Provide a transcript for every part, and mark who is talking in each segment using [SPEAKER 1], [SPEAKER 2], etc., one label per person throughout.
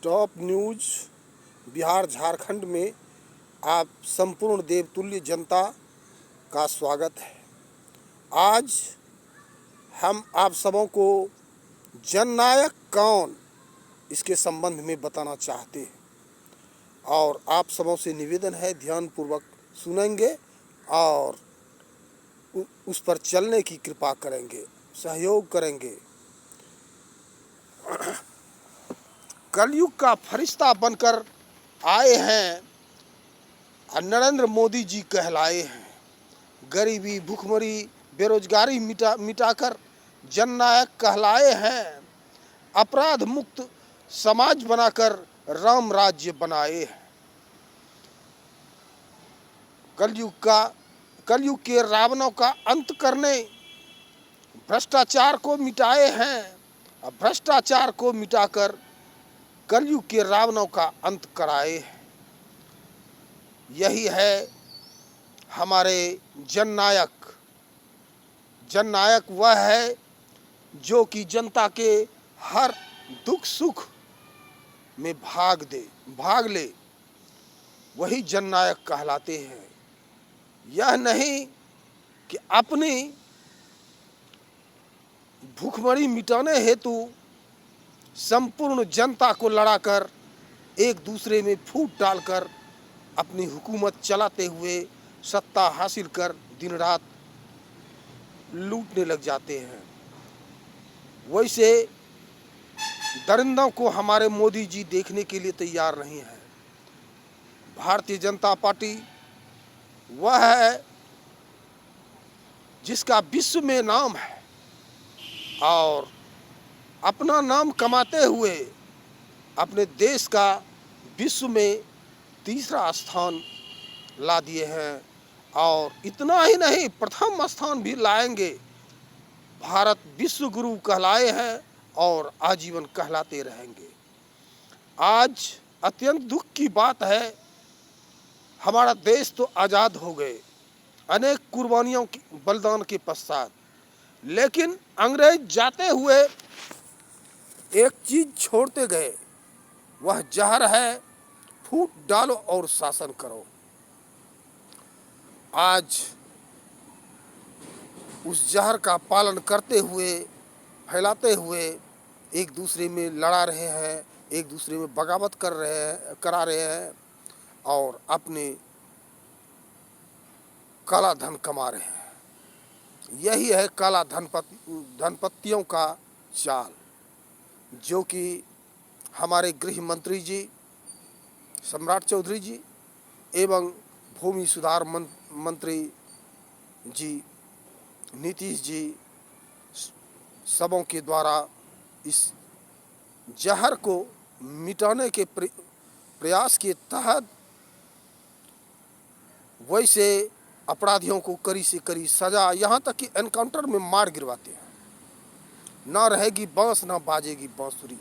[SPEAKER 1] Top news Bihar Jharkhand में आप संपूर्ण देवतुल्य जनता का स्वागत है। आज हम आप सबों को जननायक कौन इसके संबंध में बताना चाहते हैं और आप सबों से निवेदन है ध्यानपूर्वक सुनेंगे और उस पर चलने की कृपा करेंगे, सहयोग करेंगे। कलयुग का फरिश्ता बनकर आए हैं और नरेंद्र मोदी जी कहलाए हैं। गरीबी, भूखमरी, बेरोजगारी मिटाकर जननायक कहलाए हैं। अपराध मुक्त समाज बनाकर राम राज्य बनाए हैं। कलयुग के रावणों का अंत करने भ्रष्टाचार को मिटाए हैं और भ्रष्टाचार को मिटाकर कलयुग के रावणों का अंत कराए हैं। यही है हमारे जननायक। जननायक वह है जो कि जनता के हर दुख सुख में भाग ले, वही जननायक कहलाते हैं। यह नहीं कि अपनी भूखमरी मिटाने हेतु संपूर्ण जनता को लड़ाकर एक दूसरे में फूट डालकर अपनी हुकूमत चलाते हुए सत्ता हासिल कर दिन रात लूटने लग जाते हैं। वैसे दरिंदों को हमारे मोदी जी देखने के लिए तैयार नहीं है। भारतीय जनता पार्टी वह है जिसका विश्व में नाम है और अपना नाम कमाते हुए अपने देश का विश्व में तीसरा स्थान ला दिए हैं और इतना ही नहीं, प्रथम स्थान भी लाएंगे। भारत विश्व गुरु कहलाए हैं और आजीवन कहलाते रहेंगे। आज अत्यंत दुख की बात है, हमारा देश तो आज़ाद हो गए अनेक कुर्बानियों की बलिदान के पश्चात, लेकिन अंग्रेज जाते हुए एक चीज छोड़ते गए, वह जहर है, फूट डालो और शासन करो। आज उस जहर का पालन करते हुए, फैलाते हुए एक दूसरे में लड़ा रहे हैं, एक दूसरे में बगावत करा रहे हैं और अपने काला धन कमा रहे हैं। यही है काला धनपतियों का चाल, जो कि हमारे गृह मंत्री जी सम्राट चौधरी जी एवं भूमि सुधार मंत्री जी नीतीश जी सबों के द्वारा इस जहर को मिटाने के प्रयास के तहत वैसे अपराधियों को कड़ी से कड़ी सजा, यहाँ तक कि एनकाउंटर में मार गिरवाते हैं। ना रहेगी बांस ना बाजेगी बांसुरी,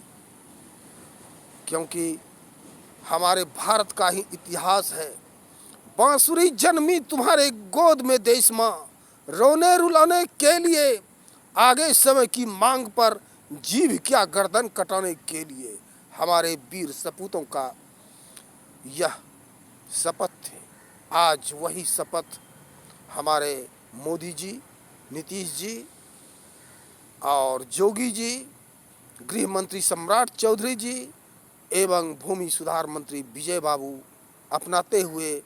[SPEAKER 1] क्योंकि हमारे भारत का ही इतिहास है। बांसुरी जन्मी तुम्हारे गोद में देश माँ, रोने रुलाने के लिए आगे समय की मांग पर, जीभ क्या गर्दन कटाने के लिए। हमारे वीर सपूतों का यह शपथ थे। आज वही शपथ हमारे मोदी जी, नीतीश जी और जोगी जी, गृह मंत्री सम्राट चौधरी जी एवं भूमि सुधार मंत्री विजय बाबू अपनाते हुए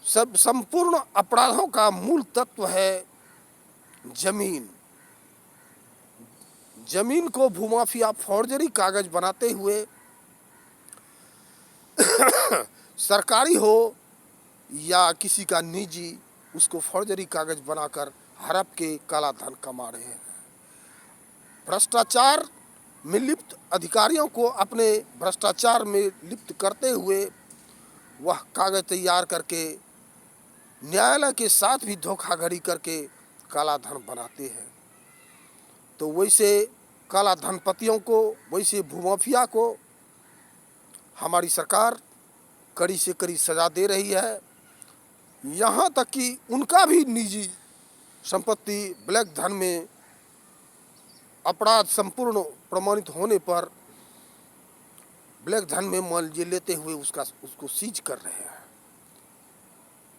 [SPEAKER 1] सब संपूर्ण अपराधों का मूल तत्व है जमीन। जमीन को भूमाफिया फौर्जरी कागज बनाते हुए सरकारी हो या किसी का निजी, उसको फौर्जरी कागज बनाकर हड़प के काला धन कमा रहे हैं। भ्रष्टाचार में लिप्त अधिकारियों को अपने भ्रष्टाचार में लिप्त करते हुए वह कागज तैयार करके न्यायालय के साथ भी धोखाधड़ी करके काला धन बनाते हैं। तो वैसे काला धनपतियों को, वैसे भूमाफिया को हमारी सरकार कड़ी से कड़ी सजा दे रही है। यहाँ तक कि उनका भी निजी संपत्ति ब्लैक धन में अपराध संपूर्ण प्रमाणित होने पर ब्लैक धन में मान लीजिए लेते हुए उसको सीज कर रहे हैं।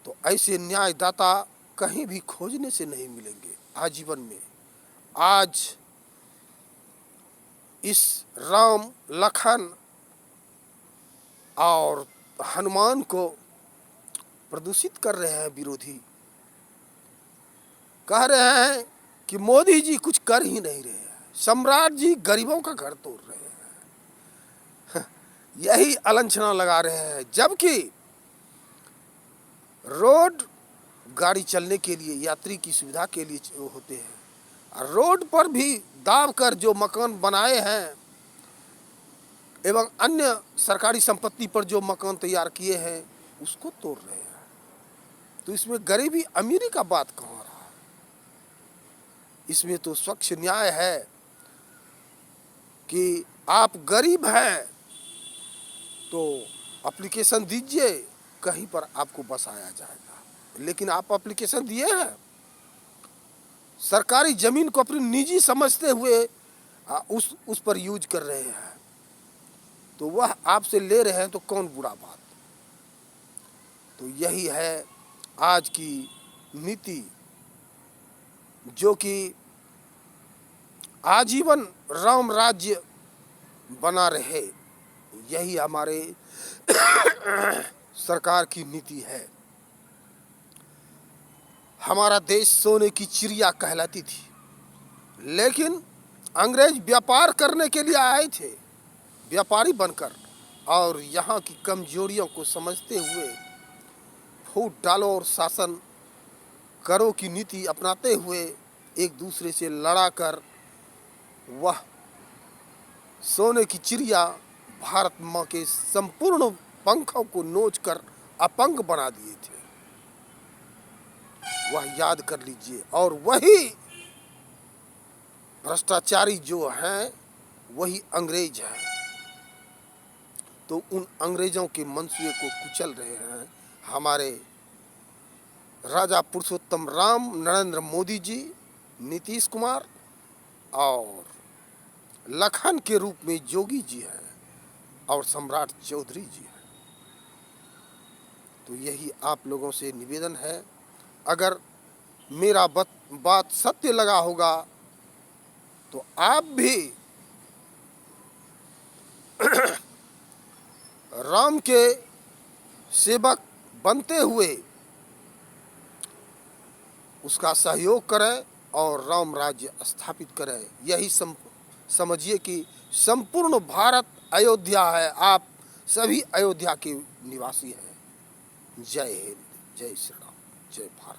[SPEAKER 1] तो ऐसे न्यायदाता कहीं भी खोजने से नहीं मिलेंगे आजीवन में। आज इस राम लखन और हनुमान को प्रदूषित कर रहे हैं विरोधी। कह रहे हैं कि मोदी जी कुछ कर ही नहीं रहे हैं, सम्राट जी गरीबों का घर तोड़ रहे हैं, यही अलंछना लगा रहे हैं। जबकि रोड गाड़ी चलने के लिए, यात्री की सुविधा के लिए होते हैं। रोड पर भी दाब कर जो मकान बनाए हैं एवं अन्य सरकारी संपत्ति पर जो मकान तैयार किए हैं उसको तोड़ रहे हैं। तो इसमें गरीबी अमीरी का बात कहाँ रहा? इसमें तो स्वच्छ न्याय है कि आप गरीब हैं तो एप्लीकेशन दीजिए, कहीं पर आपको बसाया जाएगा। लेकिन आप एप्लीकेशन दिए हैं, सरकारी जमीन को अपनी निजी समझते हुए उस पर यूज कर रहे हैं, तो वह आपसे ले रहे हैं तो कौन बुरा बात? तो यही है आज की नीति, जो कि आजीवन राम राज्य बना रहे, यही हमारे सरकार की नीति है। हमारा देश सोने की चिड़िया कहलाती थी, लेकिन अंग्रेज व्यापार करने के लिए आए थे, व्यापारी बनकर, और यहाँ की कमजोरियों को समझते हुए फूट डालो और शासन करो की नीति अपनाते हुए एक दूसरे से लड़ाकर वह सोने की चिड़िया भारत माँ के संपूर्ण पंखों को नोचकर अपंग बना दिए थे। वह याद कर लीजिए। और वही भ्रष्टाचारी जो हैं वही अंग्रेज हैं। तो उन अंग्रेजों के मंसूबे को कुचल रहे हैं हमारे राजा पुरुषोत्तम राम नरेंद्र मोदी जी, नीतीश कुमार और लखन के रूप में जोगी जी हैं और सम्राट चौधरी जी हैं। तो यही आप लोगों से निवेदन है, अगर मेरा बात सत्य लगा होगा तो आप भी राम के सेवक बनते हुए उसका सहयोग करें और राम राज्य स्थापित करें। यही समझिए कि संपूर्ण भारत अयोध्या है, आप सभी अयोध्या के निवासी हैं। जय हिंद, जय श्री राम, जय भारत।